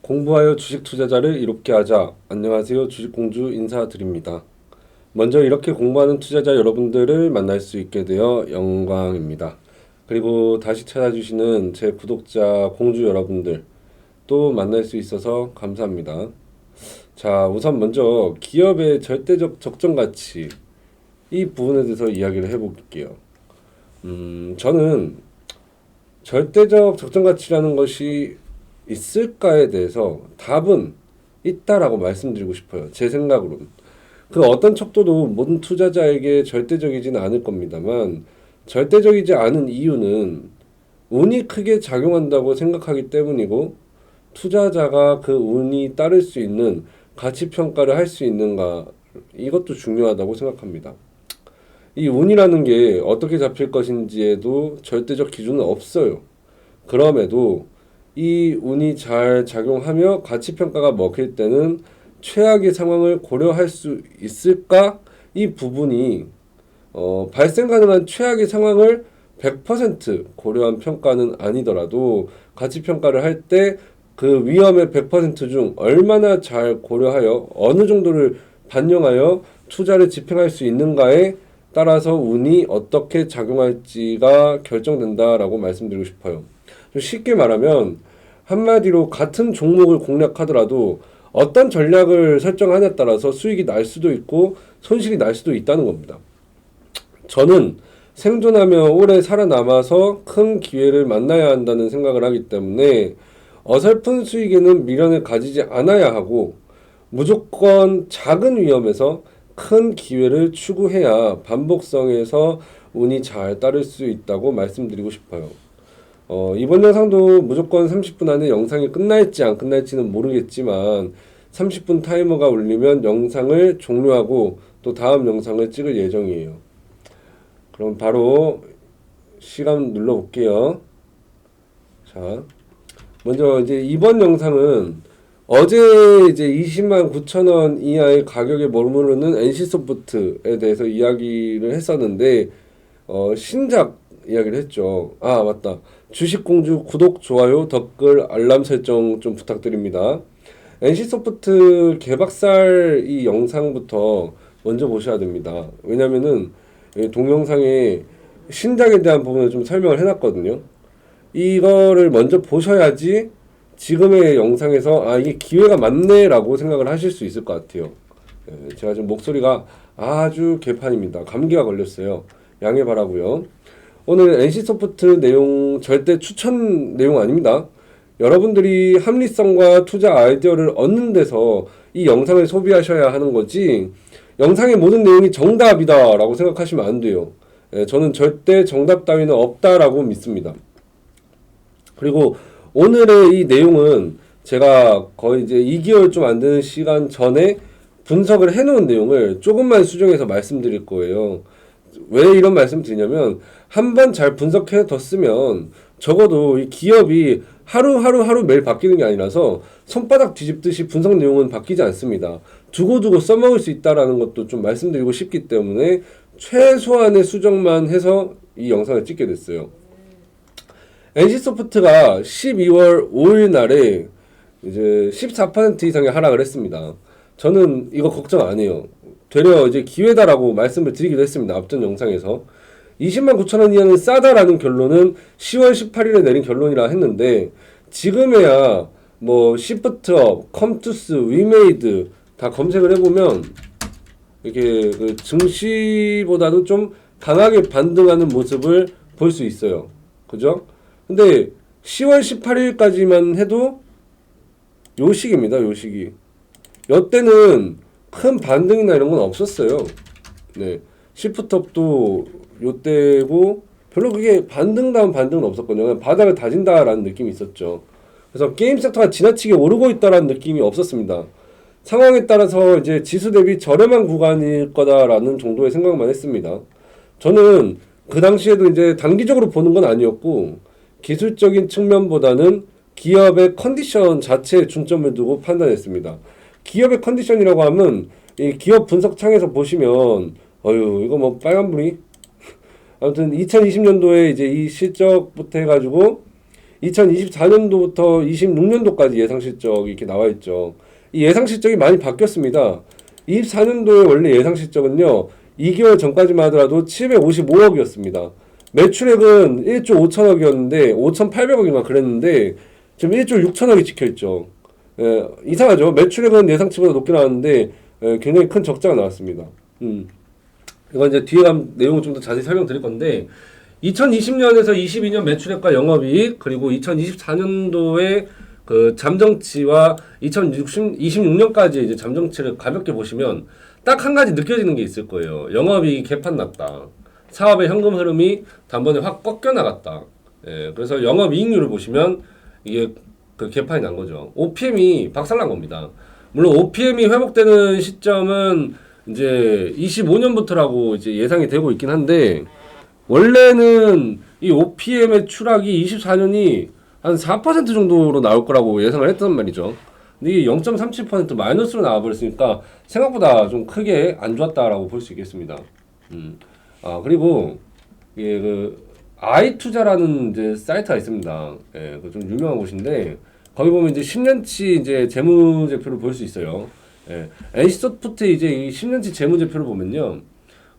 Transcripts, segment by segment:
공부하여 주식 투자자를 이롭게 하자. 안녕하세요. 주식공주 인사드립니다. 먼저 이렇게 공부하는 투자자 여러분들을 만날 수 있게 되어 영광입니다. 그리고 다시 찾아주시는 제 구독자 공주 여러분들 또 만날 수 있어서 감사합니다. 자, 우선 먼저 기업의 절대적 적정 가치 이 부분에 대해서 이야기를 해볼게요. 저는 절대적 적정 가치라는 것이 있을까에 대해서 답은 있다라고 말씀드리고 싶어요. 제 생각으로는. 그 어떤 척도도 모든 투자자에게 절대적이지는 않을 겁니다만, 절대적이지 않은 이유는 운이 크게 작용한다고 생각하기 때문이고, 투자자가 그 운이 따를 수 있는 가치 평가를 할 수 있는가, 이것도 중요하다고 생각합니다. 이 운이라는 게 어떻게 잡힐 것인지에도 절대적 기준은 없어요. 그럼에도 이 운이 잘 작용하며 가치평가가 먹힐 때는 최악의 상황을 고려할 수 있을까? 이 부분이 발생 가능한 최악의 상황을 100% 고려한 평가는 아니더라도 가치평가를 할 때 그 위험의 100%중 얼마나 잘 고려하여 어느 정도를 반영하여 투자를 집행할 수 있는가에 따라서 운이 어떻게 작용할지가 결정된다라고 말씀드리고 싶어요. 좀 쉽게 말하면 한마디로 같은 종목을 공략하더라도 어떤 전략을 설정하냐에 따라서 수익이 날 수도 있고 손실이 날 수도 있다는 겁니다. 저는 생존하며 오래 살아남아서 큰 기회를 만나야 한다는 생각을 하기 때문에 어설픈 수익에는 미련을 가지지 않아야 하고 무조건 작은 위험에서 큰 기회를 추구해야 반복성에서 운이 잘 따를 수 있다고 말씀드리고 싶어요. 이번 영상도 무조건 30분 안에 영상이 끝날지 안 끝날지는 모르겠지만 30분 타이머가 울리면 영상을 종료하고 또 다음 영상을 찍을 예정이에요. 그럼 바로 시간 눌러볼게요. 자, 먼저 이제 이번 영상은 어제 이제 20만 9천 원 이하의 가격에 머무르는 NC소프트에 대해서 이야기를 했었는데 신작 이야기를 했죠. 아, 맞다. 주식공주 구독, 좋아요, 댓글, 알람 설정 좀 부탁드립니다. NC소프트 개박살 이 영상부터 먼저 보셔야 됩니다. 왜냐면은 동영상에 신작에 대한 부분을 좀 설명을 해놨거든요. 이거를 먼저 보셔야지 지금의 영상에서 이게 기회가 많네라고 생각을 하실 수 있을 것 같아요. 제가 지금 목소리가 아주 개판입니다. 감기가 걸렸어요. 양해 바라고요. 오늘 NC소프트 내용 절대 추천 내용 아닙니다. 여러분들이 합리성과 투자 아이디어를 얻는 데서 이 영상을 소비하셔야 하는 거지 영상의 모든 내용이 정답이다 라고 생각하시면 안 돼요. 저는 절대 정답 따위는 없다라고 믿습니다. 그리고 오늘의 이 내용은 제가 거의 이제 2개월 좀 안 되는 시간 전에 분석을 해놓은 내용을 조금만 수정해서 말씀드릴 거예요. 왜 이런 말씀 드리냐면 한번 잘 분석해뒀으면 적어도 이 기업이 하루 매일 바뀌는 게 아니라서 손바닥 뒤집듯이 분석 내용은 바뀌지 않습니다. 두고두고 써먹을 수 있다라는 것도 좀 말씀드리고 싶기 때문에 최소한의 수정만 해서 이 영상을 찍게 됐어요. NC소프트가 12월 5일 날에 이제 14% 이상의 하락을 했습니다. 저는 이거 걱정 안 해요. 되려 이제 기회다라고 말씀을 드리기도 했습니다. 앞전 영상에서 20만 9천 원 이하는 싸다라는 결론은 10월 18일에 내린 결론이라 했는데 지금에야 뭐 시프트업, 컴투스, 위메이드 다 검색을 해보면 이렇게 그 증시보다도 좀 강하게 반등하는 모습을 볼 수 있어요. 그죠? 근데 10월 18일까지만 해도 요 시기입니다. 요 시기. 여때는 큰 반등이나 이런 건 없었어요. 네. 시프트업도 요때고 별로 그게 반등다운 반등은 없었거든요. 그냥 바닥을 다진다라는 느낌이 있었죠. 그래서 게임 섹터가 지나치게 오르고 있다라는 느낌이 없었습니다. 상황에 따라서 이제 지수 대비 저렴한 구간일 거다라는 정도의 생각만 했습니다. 저는 그 당시에도 이제 단기적으로 보는 건 아니었고 기술적인 측면보다는 기업의 컨디션 자체에 중점을 두고 판단했습니다. 기업의 컨디션이라고 하면 이 기업 분석 창에서 보시면 이거 뭐 빨간불이 아무튼 2020년도에 이제 이 실적부터 해가지고 2024년도부터 26년도까지 예상 실적이 이렇게 나와 있죠. 이 예상 실적이 많이 바뀌었습니다. 24년도에 원래 예상 실적은요, 2개월 전까지만 하더라도 755억이었습니다. 매출액은 1조 5천억이었는데 5,800억인가 그랬는데 지금 1조 6천억이 찍혀있죠. 이상하죠. 매출액은 예상치보다 높게 나왔는데 굉장히 큰 적자가 나왔습니다. 이건 이제 뒤에 가면 내용을 좀 더 자세히 설명드릴 건데 2020년에서 22년 매출액과 영업이익 그리고 2024년도에 그 잠정치와 2026년까지 이제 잠정치를 가볍게 보시면 딱 한 가지 느껴지는 게 있을 거예요. 영업이익이 개판 났다. 사업의 현금 흐름이 단번에 확 꺾여 나갔다. 그래서 영업이익률을 보시면 이게 그 개판이 난 거죠. OPM이 박살난 겁니다. 물론 OPM이 회복되는 시점은 이제 25년부터라고 이제 예상이 되고 있긴 한데 원래는 이 OPM의 추락이 24년이 한 4% 정도로 나올 거라고 예상을 했단 말이죠. 근데 이게 0.37% 마이너스로 나와버렸으니까 생각보다 좀 크게 안 좋았다라고 볼 수 있겠습니다. 그리고 이게 그 아이투자라는 이제 사이트가 있습니다. 그 좀 유명한 곳인데 거기 보면 이제 10년치 이제 재무제표를 볼 수 있어요. NC소프트 이제 이 10년치 재무제표를 보면요.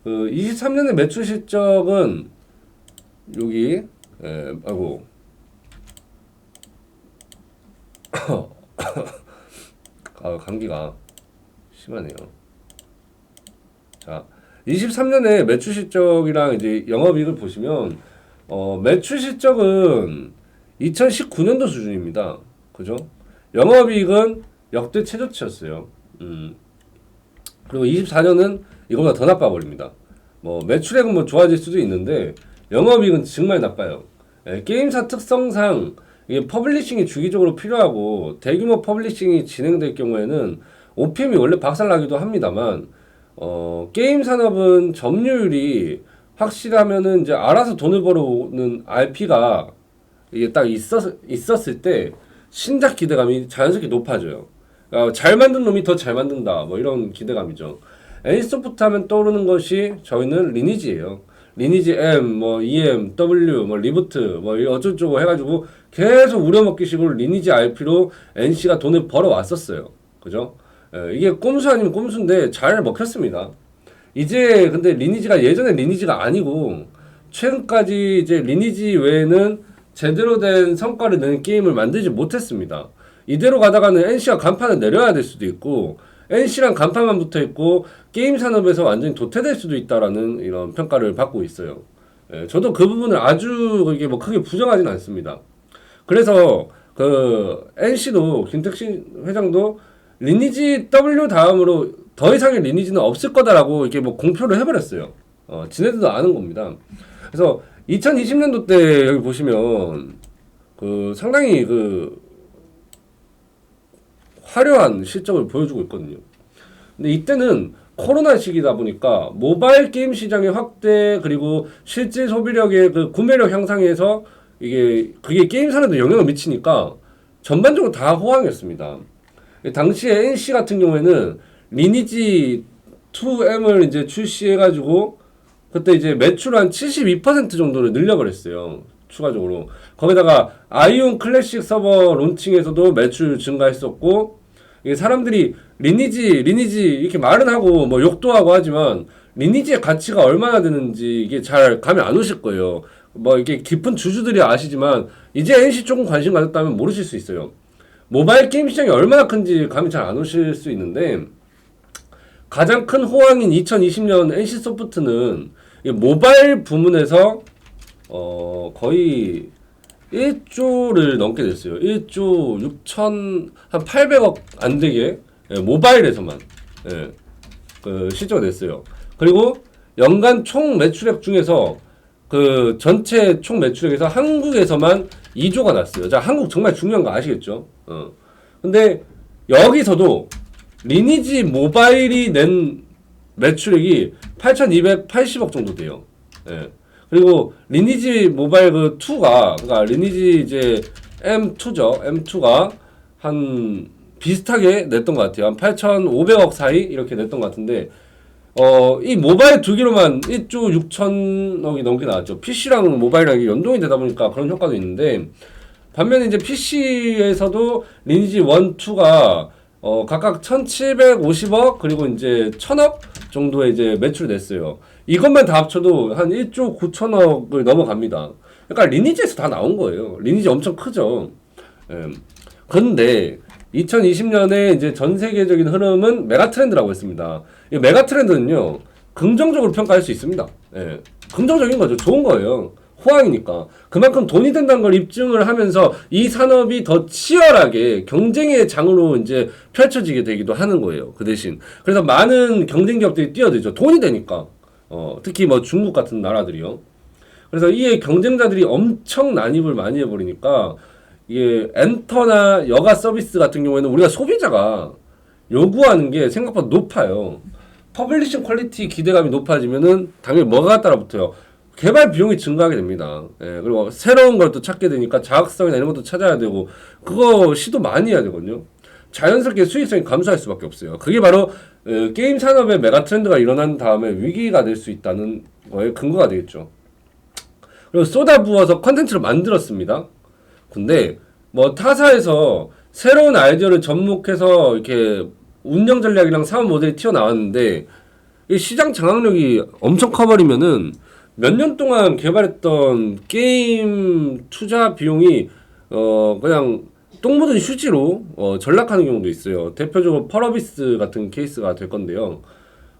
그 23년의 매출 실적은 여기 아이고 감기가 심하네요. 자, 23년에 매출 실적이랑 이제 영업이익을 보시면 매출 실적은 2019년도 수준입니다. 그죠? 영업이익은 역대 최저치였어요. 그리고 24년은 이거보다 더 나빠버립니다. 뭐 매출액은 뭐 좋아질 수도 있는데 영업이익은 정말 나빠요. 게임사 특성상 이게 퍼블리싱이 주기적으로 필요하고 대규모 퍼블리싱이 진행될 경우에는 OPM이 원래 박살나기도 합니다만 게임 산업은 점유율이 확실하면은 이제 알아서 돈을 벌어오는 RP가 이게 딱 있었을 때 신작 기대감이 자연스럽게 높아져요. 잘 만든 놈이 더 잘 만든다. 뭐 이런 기대감이죠. NC소프트 하면 떠오르는 것이 저희는 리니지예요. 리니지 M, 뭐 EM, W, 뭐 리부트, 뭐 어쩌고저쩌고 해가지고 계속 우려먹기식으로 리니지 RP로 NC가 돈을 벌어왔었어요. 그죠? 이게 꼼수 아니면 꼼수인데 잘 먹혔습니다. 이제 근데 리니지가 예전에 리니지가 아니고 최근까지 이제 리니지 외에는 제대로 된 성과를 내는 게임을 만들지 못했습니다. 이대로 가다가는 NC가 간판을 내려야 될 수도 있고 NC랑 간판만 붙어 있고 게임 산업에서 완전히 도태될 수도 있다라는 이런 평가를 받고 있어요. 저도 그 부분을 아주 이게 뭐 크게 부정하진 않습니다. 그래서 그 NC도 김택신 회장도 리니지 W 다음으로 더 이상의 리니지는 없을 거다라고 이렇게 뭐 공표를 해버렸어요. 지네들도 아는 겁니다. 그래서 2020년도 때 여기 보시면 그 상당히 그 화려한 실적을 보여주고 있거든요. 근데 이때는 코로나 시기다 보니까 모바일 게임 시장의 확대 그리고 실제 소비력의 그 구매력 향상에서 그게 게임 산업에 영향을 미치니까 전반적으로 다 호황이었습니다. 당시에 NC 같은 경우에는 리니지 2M을 이제 출시해가지고 그때 이제 매출 한 72% 정도를 늘려버렸어요. 추가적으로. 거기다가 아이온 클래식 서버 론칭에서도 매출 증가했었고, 사람들이 리니지 이렇게 말은 하고 뭐 욕도 하고 하지만 리니지의 가치가 얼마나 되는지 이게 잘 감이 안 오실 거예요. 뭐 이게 깊은 주주들이 아시지만 이제 NC 조금 관심 가졌다면 모르실 수 있어요. 모바일 게임 시장이 얼마나 큰지 감이 잘 안 오실 수 있는데 가장 큰 호황인 2020년 NC소프트는 모바일 부문에서 거의 1조를 넘게 됐어요. 1조 6천 한 800억 안 되게 모바일에서만 그 실적을 냈어요. 그리고 연간 총 매출액 중에서 그 전체 총 매출액에서 한국에서만 2조가 났어요. 자, 한국 정말 중요한 거 아시겠죠? 근데 여기서도 리니지 모바일이 낸 매출액이 8,280억 정도 돼요. 그리고 리니지 모바일 그 2가 그러니까 리니지 이제 M2죠. M2가 한 비슷하게 냈던 것 같아요. 한 8,500억 사이 이렇게 냈던 것 같은데 이 모바일 두 개로만 1조 6천억이 넘게 나왔죠. PC랑 모바일이랑 연동이 되다 보니까 그런 효과도 있는데 반면에 이제 PC에서도 리니지 1, 2가 각각 1,750억 그리고 이제 1,000억 정도의 이제 매출이 냈어요. 이것만 다 합쳐도 한 1조 9천억을 넘어갑니다. 그러니까 리니지에서 다 나온 거예요. 리니지 엄청 크죠. 예. 근데 2020년에 이제 전 세계적인 흐름은 메가 트렌드라고 했습니다. 이 메가 트렌드는요, 긍정적으로 평가할 수 있습니다. 예. 긍정적인 거죠. 좋은 거예요. 호황이니까. 그만큼 돈이 된다는 걸 입증을 하면서 이 산업이 더 치열하게 경쟁의 장으로 이제 펼쳐지게 되기도 하는 거예요. 그 대신. 그래서 많은 경쟁 기업들이 뛰어들죠. 돈이 되니까. 특히 뭐 중국 같은 나라들이요. 그래서 이에 경쟁자들이 엄청 난입을 많이 해버리니까 이게 엔터나 여가 서비스 같은 경우에는 우리가 소비자가 요구하는 게 생각보다 높아요. 퍼블리싱 퀄리티 기대감이 높아지면은 당연히 뭐가 따라붙어요. 개발 비용이 증가하게 됩니다. 예, 그리고 새로운 걸 또 찾게 되니까 자극성이나 이런 것도 찾아야 되고 그거 시도 많이 해야 되거든요. 자연스럽게 수익성이 감소할 수밖에 없어요. 그게 바로 게임 산업의 메가 트렌드가 일어난 다음에 위기가 될 수 있다는 거에 근거가 되겠죠. 그리고 쏟아부어서 컨텐츠를 만들었습니다. 근데 뭐 타사에서 새로운 아이디어를 접목해서 이렇게 운영 전략이랑 사업 모델이 튀어나왔는데 이 시장 장악력이 엄청 커버리면은 몇 년 동안 개발했던 게임 투자 비용이 그냥 똥 묻은 휴지로 전락하는 경우도 있어요. 대표적으로 펄어비스 같은 케이스가 될 건데요.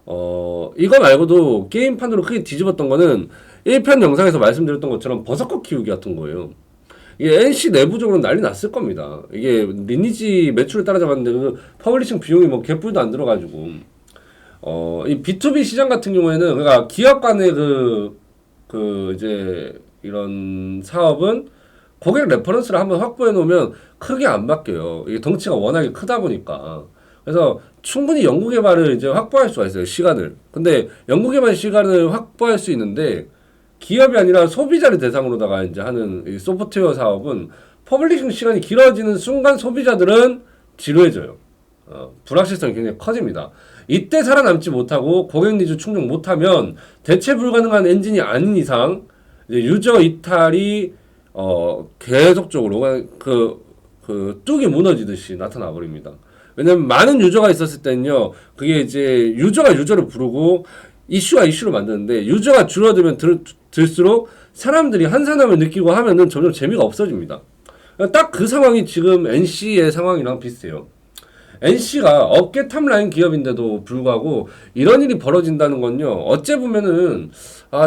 이거 말고도 게임판으로 크게 뒤집었던 거는 1편 영상에서 말씀드렸던 것처럼 버섯컷 키우기 같은 거예요. 이게 NC 내부적으로 난리 났을 겁니다. 이게 리니지 매출을 따라잡았는데 그 퍼블리싱 비용이 뭐 개뿔도 안 들어가지고 이 B2B 시장 같은 경우에는 그러니까 기업 간의 이제 이런 사업은 고객 레퍼런스를 한번 확보해 놓으면 크게 안 바뀌어요. 이게 덩치가 워낙에 크다 보니까. 그래서 충분히 연구개발을 이제 확보할 수가 있어요. 시간을. 근데 연구개발 시간을 확보할 수 있는데 기업이 아니라 소비자를 대상으로다가 이제 하는 이 소프트웨어 사업은 퍼블리싱 시간이 길어지는 순간 소비자들은 지루해져요. 불확실성이 굉장히 커집니다. 이때 살아남지 못하고 고객 니즈 충족 못하면 대체 불가능한 엔진이 아닌 이상 이제 유저 이탈이 계속적으로 뚝이 무너지듯이 나타나 버립니다. 왜냐면 많은 유저가 있었을 때는요, 그게 이제 유저가 유저를 부르고 이슈가 이슈를 만드는데 유저가 줄어들면 들수록 사람들이 한산함을 느끼고 하면은 점점 재미가 없어집니다. 딱 그 상황이 지금 NC의 상황이랑 비슷해요. NC가 업계 탑라인 기업인데도 불구하고 이런 일이 벌어진다는 건요, 어째 보면은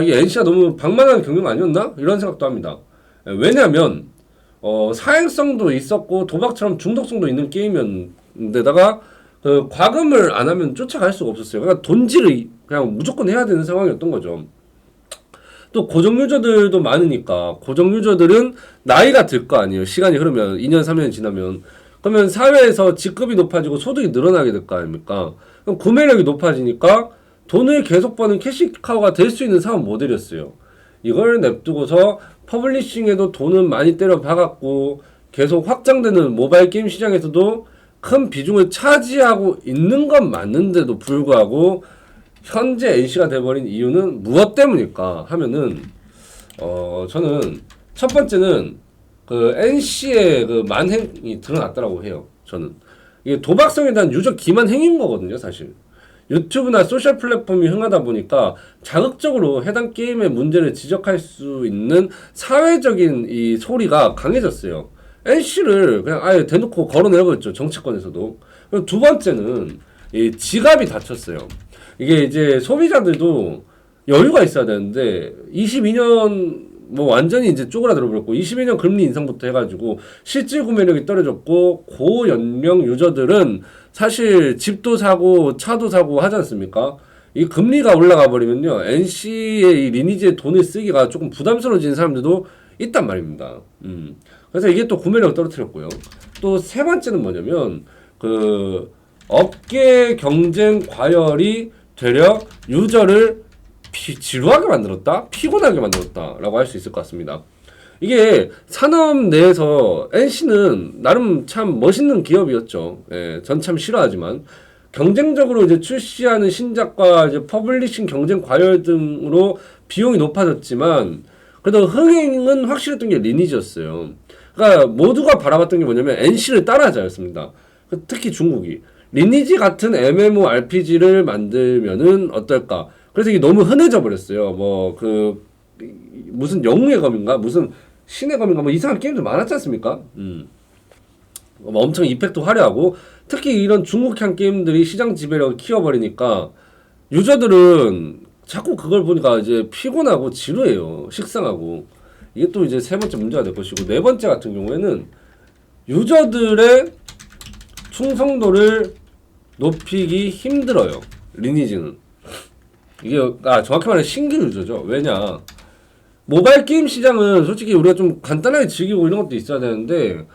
이 NC가 너무 방만한 경영 아니었나? 이런 생각도 합니다. 왜냐면 사행성도 있었고 도박처럼 중독성도 있는 게임이었는데다가 그 과금을 안 하면 쫓아갈 수가 없었어요. 그러니까 돈질을 그냥 무조건 해야 되는 상황이었던 거죠. 또 고정 유저들도 많으니까 고정 유저들은 나이가 들 거 아니에요. 시간이 흐르면 2년 3년 지나면 그러면 사회에서 직급이 높아지고 소득이 늘어나게 될 거 아닙니까? 그럼 구매력이 높아지니까 돈을 계속 버는 캐시카우가 될 수 있는 사업 모델이었어요. 이걸 냅두고서 퍼블리싱에도 돈은 많이 때려 박았고 계속 확장되는 모바일 게임 시장에서도 큰 비중을 차지하고 있는 건 맞는데도 불구하고 현재 NC가 돼버린 이유는 무엇 때문일까 하면은 저는 첫 번째는 그 NC의 그 만행이 드러났다라고 해요. 저는 이게 도박성에 대한 유저 기만 행위인 거거든요, 사실. 유튜브나 소셜 플랫폼이 흥하다 보니까 자극적으로 해당 게임의 문제를 지적할 수 있는 사회적인 이 소리가 강해졌어요. NC를 그냥 아예 대놓고 걸어내버렸죠, 정치권에서도. 그리고 두 번째는 이 지갑이 닫혔어요. 이게 이제 소비자들도 여유가 있어야 되는데 22년 뭐 완전히 이제 쪼그라들어 버렸고 22년 금리 인상부터 해가지고 실질 구매력이 떨어졌고 고연령 유저들은 사실 집도 사고 차도 사고 하지 않습니까? 이 금리가 올라가 버리면요, NC의 이 리니지에 돈을 쓰기가 조금 부담스러워지는 사람들도 있단 말입니다. 그래서 이게 또 구매력을 떨어뜨렸고요. 또 세 번째는 뭐냐면 그 업계 경쟁 과열이 되려 유저를 지루하게 만들었다? 피곤하게 만들었다 라고 할 수 있을 것 같습니다. 이게 산업 내에서 NC는 나름 참 멋있는 기업이었죠. 예, 전 참 싫어하지만 경쟁적으로 이제 출시하는 신작과 이제 퍼블리싱 경쟁 과열 등으로 비용이 높아졌지만 그래도 흥행은 확실했던 게 리니지였어요. 그러니까 모두가 바라봤던 게 뭐냐면 NC를 따라하자였습니다. 특히 중국이 리니지 같은 MMORPG를 만들면은 어떨까? 그래서 이게 너무 흔해져 버렸어요. 뭐 그 무슨 영웅의 검인가 무슨 신의 검인가 뭐 이상한 게임도 많았지 않습니까? 뭐 엄청 이펙트 화려하고 특히 이런 중국향 게임들이 시장 지배력을 키워버리니까 유저들은 자꾸 그걸 보니까 이제 피곤하고 지루해요. 식상하고. 이게 또 이제 세 번째 문제가 될 것이고 네 번째 같은 경우에는 유저들의 충성도를 높이기 힘들어요. 리니지는. 이게 정확히 말하면 신규 유저죠. 왜냐? 모바일 게임 시장은 솔직히 우리가 좀 간단하게 즐기고 이런 것도 있어야 되는데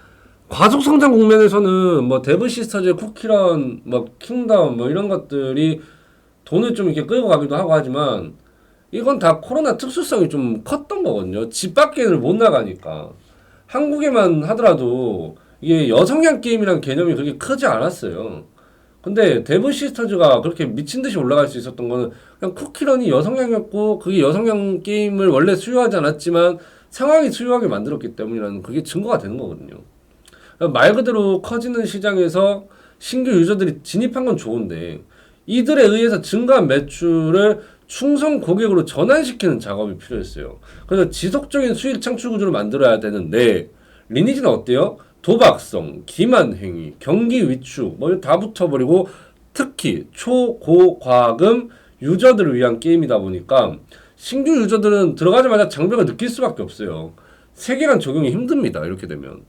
과속 성장 국면에서는 뭐 데브 시스터즈, 쿠키런, 뭐 킹덤 뭐 이런 것들이 돈을 좀 이렇게 끌고 가기도 하고 하지만 이건 다 코로나 특수성이 좀 컸던 거거든요. 집 밖에는 못 나가니까. 한국에만 하더라도 이게 여성향 게임이라는 개념이 그렇게 크지 않았어요. 근데 데브 시스터즈가 그렇게 미친 듯이 올라갈 수 있었던 거는 그냥 쿠키런이 여성향이었고 그게 여성향 게임을 원래 수요하지 않았지만 상황이 수요하게 만들었기 때문이라는 그게 증거가 되는 거거든요. 말 그대로 커지는 시장에서 신규 유저들이 진입한 건 좋은데 이들에 의해서 증가한 매출을 충성 고객으로 전환시키는 작업이 필요했어요. 그래서 지속적인 수익 창출 구조를 만들어야 되는데 리니지는 어때요? 도박성, 기만 행위, 경기 위축 뭐 다 붙어버리고 특히 초고과금 유저들을 위한 게임이다 보니까 신규 유저들은 들어가자마자 장벽을 느낄 수밖에 없어요. 세계관 적용이 힘듭니다. 이렇게 되면.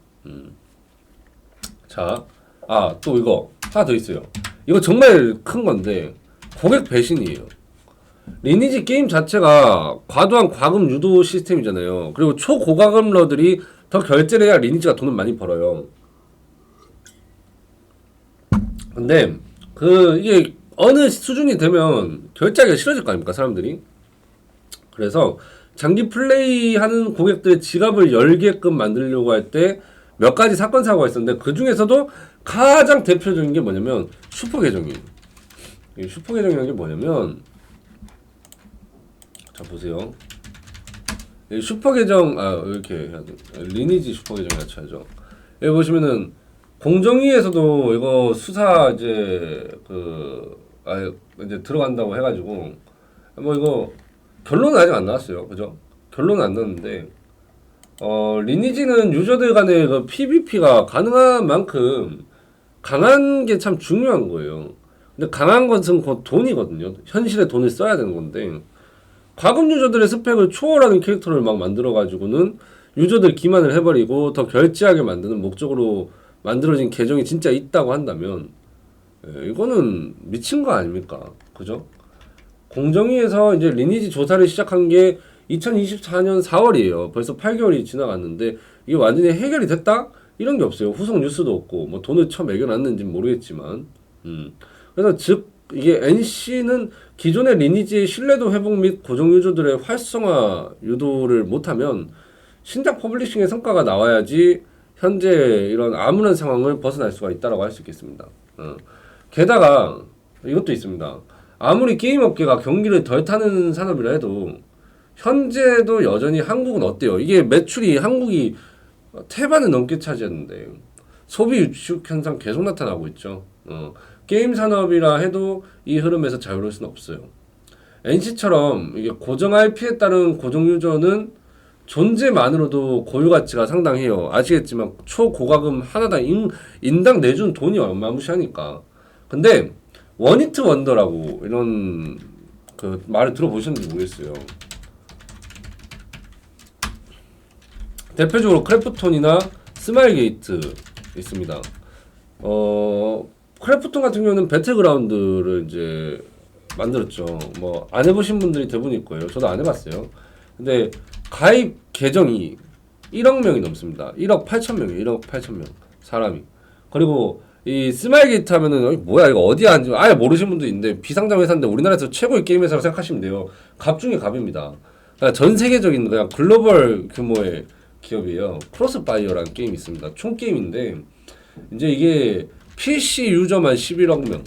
자, 또 이거 하나 더 있어요. 이거 정말 큰 건데 고객 배신이에요. 리니지 게임 자체가 과도한 과금 유도 시스템이잖아요. 그리고 초고과금러들이 더 결제를 해야 리니지가 돈을 많이 벌어요. 근데 이게 어느 수준이 되면 결제하기가 싫어질 거 아닙니까 사람들이. 그래서 장기 플레이하는 고객들의 지갑을 열게끔 만들려고 할 때 몇 가지 사건 사고가 있었는데 그 중에서도 가장 대표적인 게 뭐냐면 슈퍼 계정이에요. 이 슈퍼 계정이라는 게 뭐냐면 자 보세요. 이 슈퍼 계정 이렇게 해야 돼. 리니지 슈퍼 계정 같이 하죠. 여기 보시면은 공정위에서도 이거 수사 이제 이제 들어간다고 해가지고 뭐 이거 결론은 아직 안 나왔어요. 그죠? 결론은 안 나왔는데 리니지는 유저들 간의 그 PVP가 가능한 만큼 강한 게 참 중요한 거예요. 근데 강한 것은 곧 돈이거든요. 현실에 돈을 써야 되는 건데 과금 유저들의 스펙을 초월하는 캐릭터를 막 만들어가지고는 유저들 기만을 해버리고 더 결제하게 만드는 목적으로 만들어진 계정이 진짜 있다고 한다면 이거는 미친 거 아닙니까? 그죠? 공정위에서 이제 리니지 조사를 시작한 게 2024년 4월이에요. 벌써 8개월이 지나갔는데 이게 완전히 해결이 됐다? 이런 게 없어요. 후속 뉴스도 없고 뭐 돈을 쳐매겨놨는지는 모르겠지만 그래서 즉 이게 NC는 기존의 리니지의 신뢰도 회복 및 고정 유저들의 활성화 유도를 못하면 신작 퍼블리싱의 성과가 나와야지 현재 이런 암울한 상황을 벗어날 수가 있다고 할 수 있겠습니다. 게다가 이것도 있습니다. 아무리 게임 업계가 경기를 덜 타는 산업이라 해도 현재도 여전히 한국은 어때요? 이게 매출이 한국이 태반을 넘게 차지했는데 소비 위축 현상 계속 나타나고 있죠. 게임 산업이라 해도 이 흐름에서 자유로울 수는 없어요. NC처럼 이게 고정 IP에 따른 고정 유저는 존재만으로도 고유 가치가 상당해요. 아시겠지만 초고가금 하나당 인당 내준 돈이 어마무시하니까. 근데 원히트 원더라고 이런 그 말을 들어보셨는지 모르겠어요. 대표적으로 크래프톤이나 스마일게이트 있습니다. 크래프톤 같은 경우는 배틀그라운드를 이제 만들었죠. 뭐 안 해보신 분들이 대부분일 거예요. 저도 안 해봤어요. 근데 가입 계정이 1억 명이 넘습니다. 1억 8천 명이에요. 1억 8천 명 사람이. 그리고 이 스마일게이트 하면은 뭐야 이거 어디야 아예 모르시는 분도 있는데 비상장 회사인데 우리나라에서 최고의 게임 회사라고 생각하시면 돼요. 갑 중에 갑입니다. 그러니까 전 세계적인 그냥 글로벌 규모의 기업이에요. 크로스바이어라는 게임이 있습니다. 총 게임인데 이제 이게 PC 유저만 11억 명,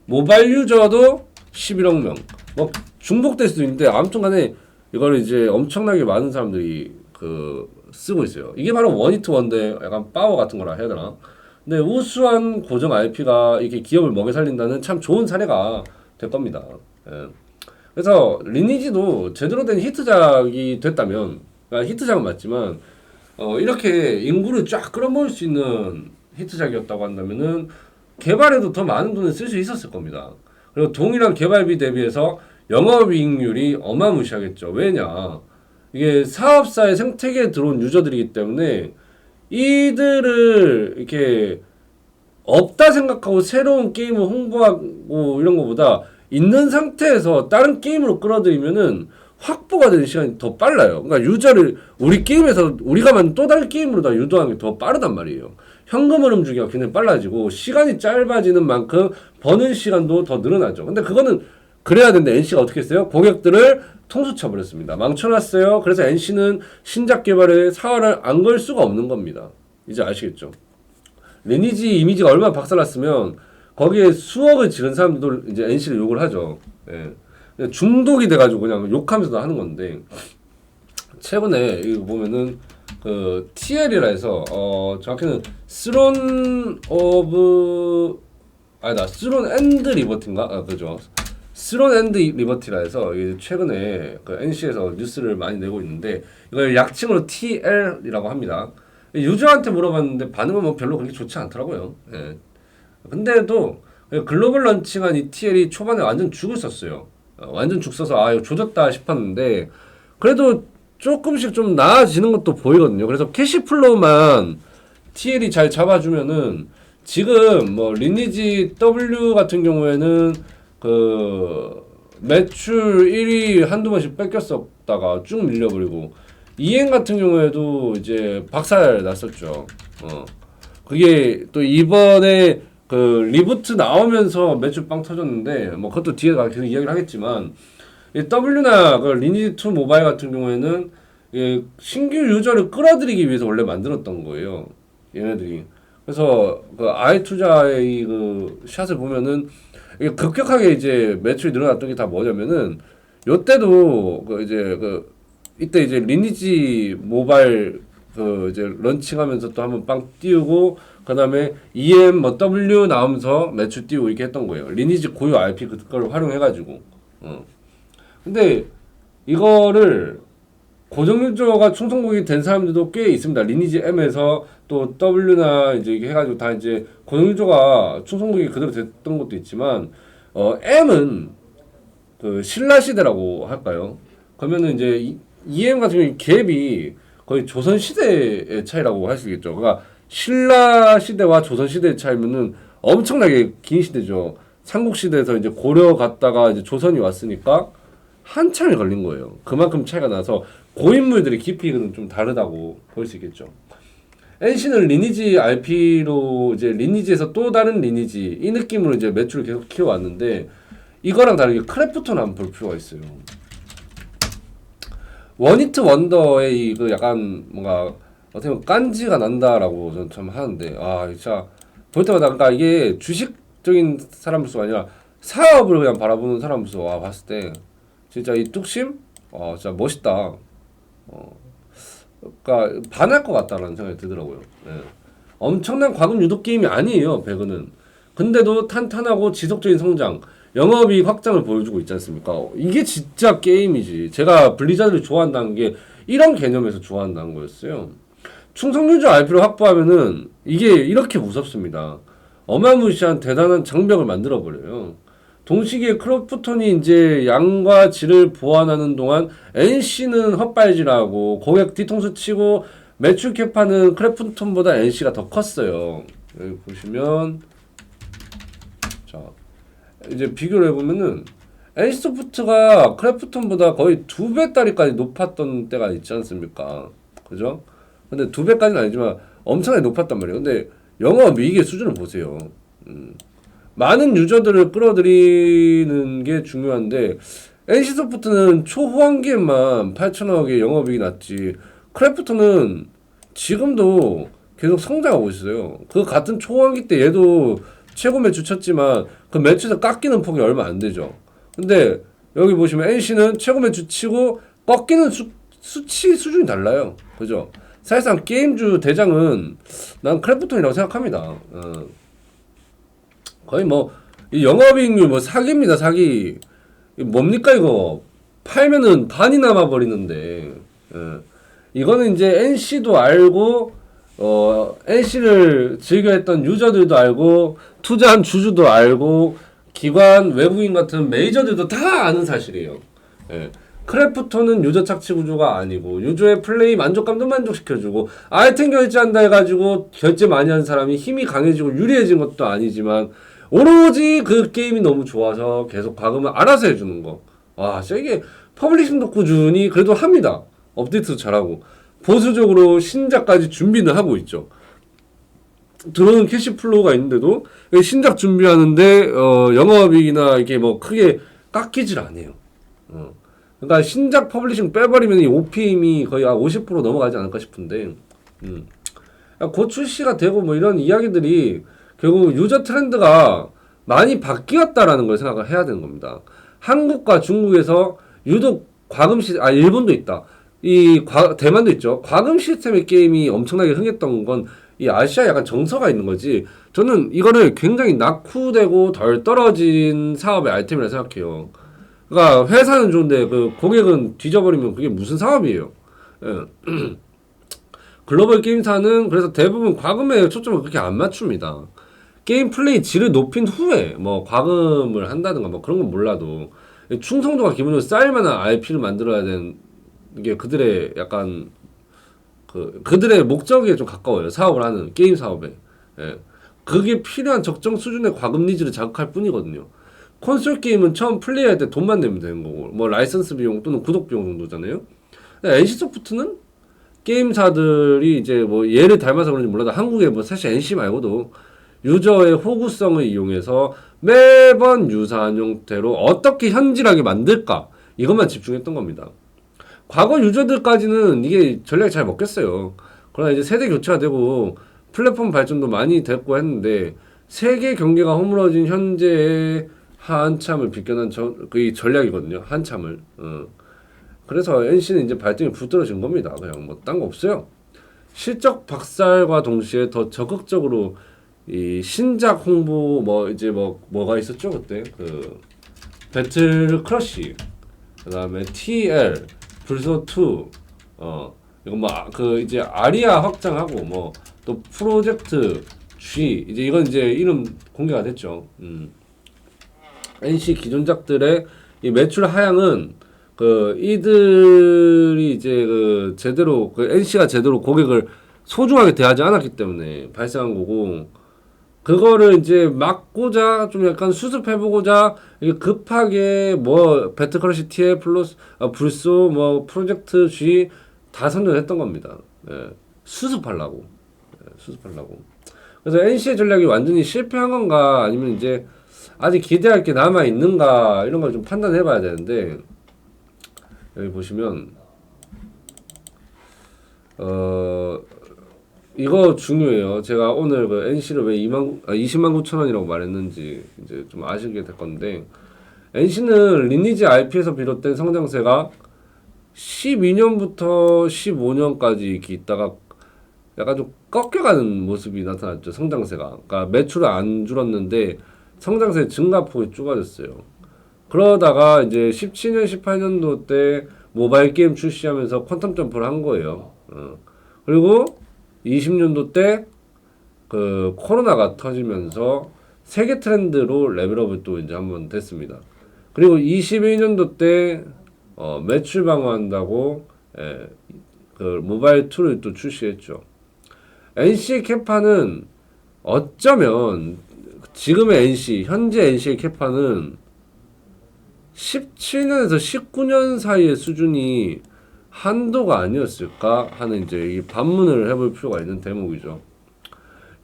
모바일 유저도 11억 명. 뭐 중복될 수도 있는데 아무튼간에 이걸 이제 엄청나게 많은 사람들이 그 쓰고 있어요. 이게 바로 원히트 원더의 약간 파워 같은 거라 해야 되나? 근데 우수한 고정 IP가 이렇게 기업을 먹여 살린다는 참 좋은 사례가 될 겁니다. 예. 그래서 리니지도 제대로 된 히트작이 됐다면, 그러니까 히트작은 맞지만 이렇게 인구를 쫙 끌어모을 수 있는 히트작이었다고 한다면은 개발에도 더 많은 돈을 쓸 수 있었을 겁니다. 그리고 동일한 개발비 대비해서 영업이익률이 어마무시하겠죠. 왜냐? 이게 사업사의 생태계에 들어온 유저들이기 때문에 이들을 이렇게 없다 생각하고 새로운 게임을 홍보하고 이런 것보다 있는 상태에서 다른 게임으로 끌어들이면은 확보가 되는 시간이 더 빨라요. 그러니까 유저를 우리 게임에서 우리가 만든 또 다른 게임으로 다 유도하는 게 더 빠르단 말이에요. 현금 흐름 주기가 굉장히 빨라지고 시간이 짧아지는 만큼 버는 시간도 더 늘어나죠. 근데 그거는 그래야 되는데 NC가 어떻게 했어요? 고객들을 통수 쳐버렸습니다. 망쳐놨어요. 그래서 NC는 신작 개발에 사활을 안 걸 수가 없는 겁니다. 이제 아시겠죠? 리니지 이미지가 얼마나 박살났으면 거기에 수억을 지른 사람들도 이제 NC를 욕을 하죠. 예. 중독이 돼가지고 그냥 욕하면서도 하는 건데 최근에 이거 보면은 그 TL이라 해서 정확히는 스론 앤드 리버티인가? 그죠. 스론 앤드 리버티라 해서 이게 최근에 그 NC에서 뉴스를 많이 내고 있는데 이걸 약칭으로 TL이라고 합니다. 유저한테 물어봤는데 반응은 뭐 별로 그렇게 좋지 않더라고요. 예. 근데도 글로벌 런칭한 이 TL이 초반에 완전 죽을 썼어요. 완전 죽 써서 이거 조졌다 싶었는데 그래도 조금씩 좀 나아지는 것도 보이거든요. 그래서 캐시플로우만 TL이 잘 잡아주면은 지금 뭐 리니지 W 같은 경우에는 그 매출 1위 한두 번씩 뺏겼었다가 쭉 밀려버리고 EN 같은 경우에도 이제 박살 났었죠. 그게 또 이번에 그 리부트 나오면서 매출 빵 터졌는데 뭐 그것도 뒤에 계속 이야기를 하겠지만 이 W나 그 리니지 2 모바일 같은 경우에는 신규 유저를 끌어들이기 위해서 원래 만들었던 거예요. 얘네들이. 그래서 그 아이 투자의 그 샷을 보면은 이게 급격하게 이제 매출이 늘어났던 게 다 뭐냐면은 요때도 그 이제 그 이때 이제 리니지 모바일 그 이제 런칭하면서 또 한번 빵 띄우고 그다음에 EM 뭐 W 나오면서 매출 띄우고 이렇게 했던 거예요. 리니지 고유 IP 그걸 활용해가지고. 근데 이거를 고정 유저가 충성국이 된 사람들도 꽤 있습니다. 리니지 M에서 또 W나 이제 이게 해가지고 다 이제 고정 유저가 충성국이 그대로 됐던 것도 있지만 M은 그 신라 시대라고 할까요? 그러면은 이제 EM 같은 경우 갭이 거의 조선 시대의 차이라고 할 수 있겠죠. 그러니까 신라 시대와 조선 시대의 차이면은 엄청나게 긴 시대죠. 삼국 시대에서 이제 고려 갔다가 이제 조선이 왔으니까 한참이 걸린 거예요. 그만큼 차이가 나서 고인물들의 깊이는 좀 다르다고 볼 수 있겠죠. NC는 리니지 RP로 이제 리니지에서 또 다른 리니지 이 느낌으로 이제 매출을 계속 키워왔는데 이거랑 다르게 크래프톤을 한번 볼 필요가 있어요. 원히트 원더의 이 그 약간 뭔가 어떻게 보면 깐지가 난다라고 저는 참 하는데 진짜 볼 때마다 그러니까 이게 주식적인 사람으로서가 아니라 사업을 그냥 바라보는 사람으로서 봤을 때 진짜 이 뚝심 진짜 멋있다. 그러니까 반할 것 같다라는 생각이 들더라고요. 네. 엄청난 과금 유도 게임이 아니에요. 배그는. 근데도 탄탄하고 지속적인 성장, 영업이익 확장을 보여주고 있지 않습니까? 이게 진짜 게임이지. 제가 블리자드를 좋아한다는 게 이런 개념에서 좋아한다는 거였어요. 충성유저 RP를 확보하면은 이게 이렇게 무섭습니다. 어마무시한 대단한 장벽을 만들어버려요. 동시기에 크로프톤이 이제 양과 질을 보완하는 동안 NC는 헛발질하고 고객 뒤통수 치고 매출 캡하는 크래프톤보다 NC가 더 컸어요. 여기 보시면 자 이제 비교를 해보면은 NC소프트가 크래프톤보다 거의 2배짜리까지 높았던 때가 있지 않습니까? 그죠? 근데 2배까지는 아니지만 엄청나게 높았단 말이에요. 근데 영업이익의 수준을 보세요. 많은 유저들을 끌어들이는 게 중요한데 NC소프트는 초호환기에만 8천억의 영업이익이 났지 크래프톤은 지금도 계속 성장하고 있어요. 그 같은 초호환기 때 얘도 최고 매출 쳤지만 그 매출에서 깎이는 폭이 얼마 안 되죠. 근데 여기 보시면 NC는 최고 매출 치고 꺾이는 수치 수준이 달라요. 그죠? 사실상 게임주 대장은 난 크래프톤이라고 생각합니다. 거의 뭐 이 영업이익률 뭐 사기입니다. 사기. 뭡니까 이거? 팔면은 반이 남아 버리는데. 이거는 이제 NC도 알고 NC를 즐겨했던 유저들도 알고 투자한 주주도 알고 기관 외국인 같은 메이저들도 다 아는 사실이에요. 예. 크래프톤은 유저 착취 구조가 아니고 유저의 플레이 만족감도 만족시켜주고 아이템 결제한다 해가지고 결제 많이 하는 사람이 힘이 강해지고 유리해진 것도 아니지만 오로지 그 게임이 너무 좋아서 계속 과금을 알아서 해주는 거. 와, 이게 퍼블리싱도 꾸준히 그래도 합니다. 업데이트도 잘하고 보수적으로 신작까지 준비는 하고 있죠. 들어오는 캐시 플로우가 있는데도 신작 준비하는데 영업이익이나 이게 뭐 크게 깎이질 않아요. 그러니까 신작 퍼블리싱 빼버리면 이 OPM이 거의 50% 넘어가지 않을까 싶은데 곧 출시가 되고 뭐 이런 이야기들이 결국 유저 트렌드가 많이 바뀌었다라는 걸 생각을 해야 되는 겁니다. 한국과 중국에서 유독 일본도 있다. 대만도 있죠. 과금 시스템의 게임이 엄청나게 흥했던 건 이 아시아에 약간 정서가 있는 거지. 저는 이거를 굉장히 낙후되고 덜 떨어진 사업의 아이템이라 생각해요. 그러니까 회사는 좋은데 그 고객은 뒤져버리면 그게 무슨 사업이에요. 예. 글로벌 게임사는 그래서 대부분 과금에 초점을 그렇게 안 맞춥니다. 게임 플레이 질을 높인 후에 뭐 과금을 한다든가 뭐 그런 건 몰라도 충성도가 기본적으로 쌓일 만한 IP를 만들어야 되는 게 그들의 약간 그들의 목적에 좀 가까워요. 사업을 하는 게임 사업에. 예. 그게 필요한 적정 수준의 과금 니즈를 자극할 뿐이거든요. 콘솔 게임은 처음 플레이할 때 돈만 내면 되는 거고 뭐 라이선스 비용 또는 구독 비용 정도잖아요. NC소프트는 게임사들이 이제 뭐 얘를 닮아서 그런지 몰라도 한국에 뭐 사실 NC 말고도 유저의 호구성을 이용해서 매번 유사한 형태로 어떻게 현질하게 만들까 이것만 집중했던 겁니다. 과거 유저들까지는 이게 전략이 잘 먹겠어요. 그러나 이제 세대 교체가 되고 플랫폼 발전도 많이 됐고 했는데 세계 경기가 허물어진 현재의 한참을 비껴난 그 전략이거든요. 한참을. 그래서 NC는 이제 발등에 불 떨어진 겁니다. 그냥 뭐 딴 거 없어요. 실적 박살과 동시에 더 적극적으로 이 신작 홍보 뭐가 있었죠 그때 그 배틀 크러쉬 그다음에 TL 불소 2 이거 뭐 그 이제 아리아 확장하고 뭐 또 프로젝트 G 이제 이건 이제 이름 공개가 됐죠. NC 기존작들의 이 매출 하향은 그 이들이 이제 그 제대로 그 NC가 제대로 고객을 소중하게 대하지 않았기 때문에 발생한 거고 그거를 이제 막고자 좀 약간 수습해보고자 이게 급하게 뭐 배틀크러쉬 TL 플러스 불소 뭐 프로젝트 G 다 선전했던 겁니다. 예. 수습하려고. 수습하려고. 그래서 NC의 전략이 완전히 실패한 건가 아니면 이제 아직 기대할 게 남아 있는가 이런 걸 좀 판단해봐야 되는데 여기 보시면 이거 중요해요. 제가 오늘 그 NC를 왜 20만 9천 원이라고 말했는지 이제 좀 아시게 될 건데 NC는 리니지 IP에서 비롯된 성장세가 12년부터 15년까지 이렇게 있다가 약간 좀 꺾여가는 모습이 나타났죠. 성장세가. 그러니까 매출은 안 줄었는데 성장세 증가폭이 좁아졌어요. 그러다가 이제 17년, 18년도 때 모바일 게임 출시하면서 퀀텀 점프를 한 거예요. 그리고 20년도 때 그 코로나가 터지면서 세계 트렌드로 레벨업을 또 이제 한번 됐습니다. 그리고 21년도 때 매출 방어한다고 그 모바일 툴을 또 출시했죠. NC 캐파는 어쩌면 지금의 NC, 현재 NC의 캐파는 17년에서 19년 사이의 수준이 한도가 아니었을까 하는 이제 이 반문을 해볼 필요가 있는 대목이죠.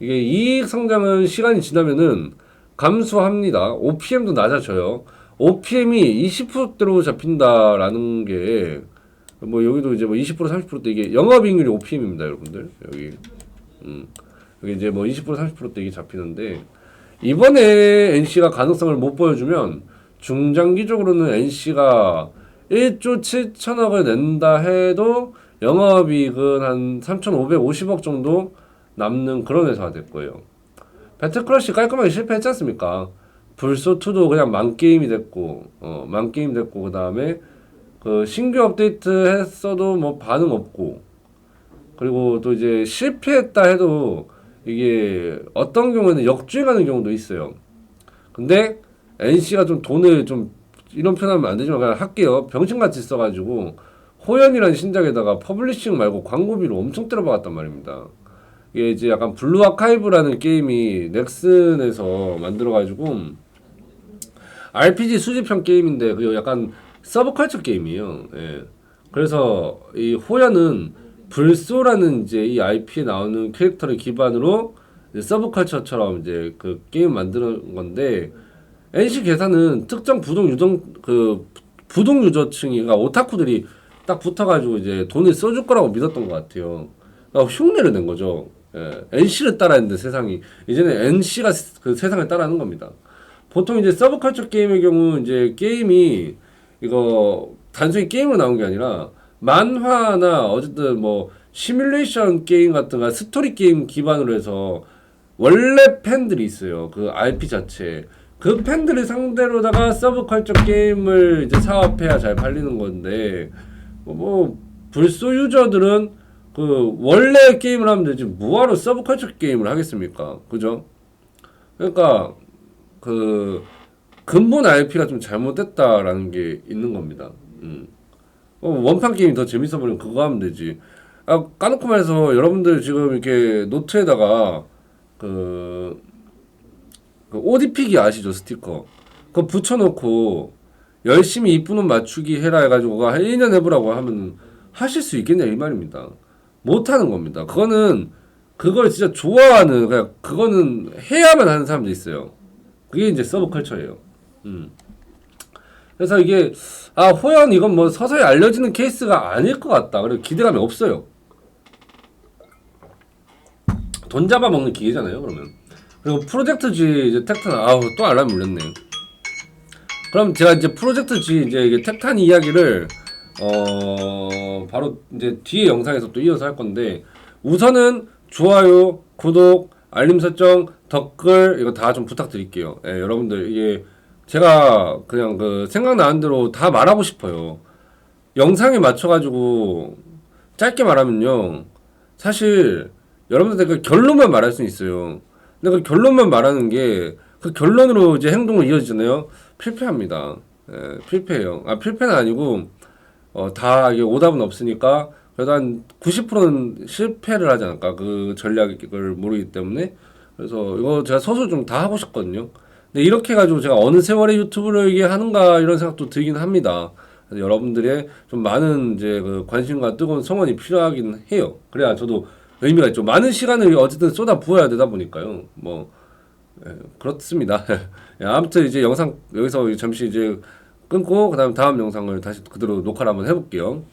이게 이익 성장은 시간이 지나면은 감소합니다. OPM도 낮아져요. OPM이 20%대로 잡힌다라는 게 뭐 여기도 이제 뭐 20% 30%대 이게 영업이익률이 OPM입니다, 여러분들. 여기 이제 뭐 20% 30%대 이게 잡히는데 이번에 NC가 가능성을 못 보여주면 중장기적으로는 NC가 1조 7천억을 낸다 해도 영업이익은 한 3,550억 정도 남는 그런 회사가 될 거예요. 배틀크러쉬 깔끔하게 실패했지 않습니까? 불소2도 그냥 만게임이 됐고, 만게임 됐고, 그 다음에 그 신규 업데이트 했어도 뭐 반응 없고, 그리고 또 이제 실패했다 해도 이게 어떤 경우에는 역주행하는 경우도 있어요. 근데 NC가 좀 돈을 좀 이런 표현하면 안 되지만 그냥 할게요. 병신같이 써가지고 호연이라는 신작에다가 퍼블리싱 말고 광고비로 엄청 때려박았단 말입니다. 이게 이제 약간 블루 아카이브라는 게임이 넥슨에서 만들어가지고 RPG 수집형 게임인데 그 약간 서브컬처 게임이에요. 예. 그래서 이 호연은 불소라는 이제 이 IP에 나오는 캐릭터를 기반으로 이제 서브컬처처럼 이제 그 게임 만드는 건데 NC 계산은 특정 부동 유저층이 그러니까 오타쿠들이 딱 붙어가지고 이제 돈을 써줄 거라고 믿었던 것 같아요. 그러니까 흉내를 낸 거죠. 예, NC를 따라했는데 세상이 이제는 NC가 그 세상을 따라하는 겁니다. 보통 이제 서브컬처 게임의 경우 이제 게임이 이거 단순히 게임으로 나온 게 아니라 만화나 어쨌든 뭐 시뮬레이션 게임 같은 거 스토리 게임 기반으로 해서 원래 팬들이 있어요. 그 IP 자체. 그 팬들을 상대로다가 서브컬처 게임을 이제 사업해야 잘 팔리는 건데 불소 유저들은 그 원래 게임을 하면 되지 뭐하러 서브컬처 게임을 하겠습니까? 그죠? 그러니까 그 근본 IP가 좀 잘못됐다라는 게 있는 겁니다. 원판 게임이 더 재밌어 보이면 그거 하면 되지. 아, 까놓고 말해서 여러분들 지금 이렇게 노트에다가 그, 그 ODP기 아시죠? 스티커. 그거 붙여놓고 열심히 이쁜 옷 맞추기 해라 해가지고 한 1년 해보라고 하면 하실 수 있겠냐 이 말입니다. 못하는 겁니다. 그걸 진짜 좋아하는 그냥 그거는 해야만 하는 사람들이 있어요. 그게 이제 서브컬처예요. 음. 그래서 이게 호연 이건 뭐 서서히 알려지는 케이스가 아닐 것 같다. 그리고 기대감이 없어요. 돈 잡아먹는 기계잖아요. 그러면 그리고 프로젝트 G 이제 텍탄 또 알람이 울렸네. 그럼 제가 이제 프로젝트 G 이제 이게 텍탄 이야기를 바로 이제 뒤에 영상에서 또 이어서 할 건데 우선은 좋아요, 구독, 알림 설정, 댓글 이거 다 좀 부탁드릴게요. 예, 여러분들 이게 제가 그냥 그 생각나는 대로 다 말하고 싶어요. 영상에 맞춰가지고 짧게 말하면요. 사실 여러분들 그 결론만 말할 수 있어요. 근데 그 결론만 말하는 게 그 결론으로 이제 행동을 이어지잖아요. 필패합니다. 예, 필패해요. 필패는 아니고 다 이게 오답은 없으니까 그래도 한 90%는 실패를 하지 않을까 그 전략을 모르기 때문에 그래서 이거 제가 서술 좀 다 하고 싶거든요. 근데 이렇게 해가지고 제가 어느 세월에 유튜브를 이게 하는가 이런 생각도 들긴 합니다. 그래서 여러분들의 좀 많은 이제 그 관심과 뜨거운 성원이 필요하긴 해요. 그래야 저도 의미가 있죠. 많은 시간을 어쨌든 쏟아 부어야 되다 보니까요. 그렇습니다. 예, 아무튼 이제 영상 여기서 잠시 이제 끊고 그다음 다음 영상을 다시 그대로 녹화를 한번 해볼게요.